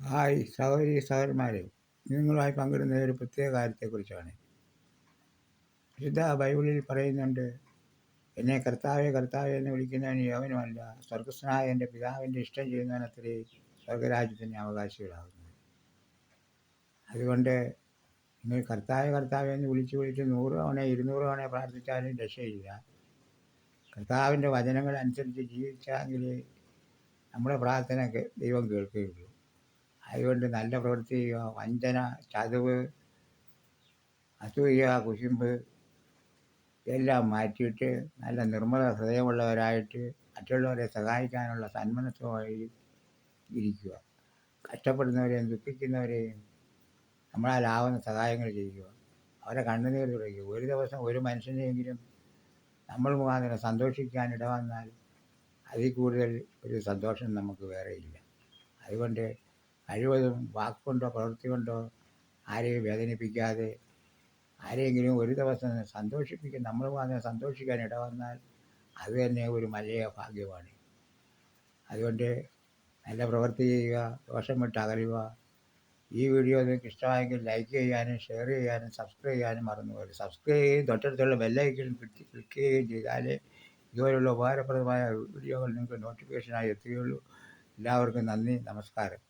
Hi സഹോദരി സഹോദരന്മാരെ, നിങ്ങളുമായി പങ്കിടുന്ന ഒരു പ്രത്യേക കാര്യത്തെക്കുറിച്ചാണ്. വിശുദ്ധ ബൈബിളിൽ പറയുന്നുണ്ട്, എന്നെ കർത്താവെ കർത്താവെ എന്ന് വിളിക്കുന്നവന് യവനുമല്ല, സ്വർഗസ്നായ എൻ്റെ പിതാവിൻ്റെ ഇഷ്ടം ചെയ്യുന്നവനത്രേ സ്വർഗരാജ്യത്തിന് അവകാശികളാകുന്നത്. അതുകൊണ്ട് നിങ്ങൾ കർത്താവെ കർത്താവെ എന്ന് വിളിച്ച് 100 തവണ 200 തവണ പ്രാർത്ഥിച്ചാലും രക്ഷയില്ല. കർത്താവിൻ്റെ വചനങ്ങൾ അനുസരിച്ച് ജീവിച്ചെങ്കിൽ നമ്മുടെ പ്രാർത്ഥന ദൈവം കേൾക്കുകയുള്ളൂ. അതുകൊണ്ട് നല്ല പ്രവൃത്തി ചെയ്യുക. വഞ്ചന, ചതിവ്, അസൂയ, കുശുമ്പ് എല്ലാം മാറ്റിയിട്ട് നല്ല നിർമ്മല ഹൃദയമുള്ളവരായിട്ട് മറ്റുള്ളവരെ സഹായിക്കാനുള്ള സന്മനസ്സുമായി ഇരിക്കുക. കഷ്ടപ്പെടുന്നവരെയും ദുഃഖിക്കുന്നവരെയും നമ്മളാലാവുന്ന സഹായങ്ങൾ ചെയ്യുക. അവരെ കണ്ണുനീർ തുടയ്ക്കുക. ഒരു ദിവസം ഒരു മനുഷ്യനെയെങ്കിലും നമ്മൾ മുഖാന്തരം സന്തോഷിക്കാൻ ഇടവന്നാൽ അതിൽ കൂടുതൽ ഒരു സന്തോഷം നമുക്ക് വേറെയില്ല. അതുകൊണ്ട് കഴിവതും വാക്കുകൊണ്ടോ പ്രവൃത്തി കൊണ്ടോ ആരെയും വേദനിപ്പിക്കാതെ ആരെയെങ്കിലും ഒരു ദിവസം നമ്മൾ മുഖാന്തരം സന്തോഷിക്കാൻ ഇടവന്നാൽ അത് തന്നെ ഒരു വലിയ ഭാഗ്യമാണ്. അതുകൊണ്ട് നല്ല പ്രവൃത്തി ചെയ്യുക, ദോഷം വിട്ട് അകലുക. ഈ വീഡിയോ നിങ്ങൾക്ക് ഇഷ്ടമായെങ്കിൽ ലൈക്ക് ചെയ്യാനും ഷെയർ ചെയ്യാനും സബ്സ്ക്രൈബ് ചെയ്യാനും മറന്നുപോകരുത്. സബ്സ്ക്രൈബ് ചെയ്യുകയും തൊട്ടടുത്തുള്ള ബെല്ലൈക്കൺ ക്ലിക്ക് ചെയ്യുകയും ചെയ്താലേ ഇതുപോലുള്ള ഉപകാരപ്രദമായ വീഡിയോകൾ നിങ്ങൾക്ക് നോട്ടിഫിക്കേഷനായി എത്തുകയുള്ളൂ. എല്ലാവർക്കും നന്ദി, നമസ്കാരം.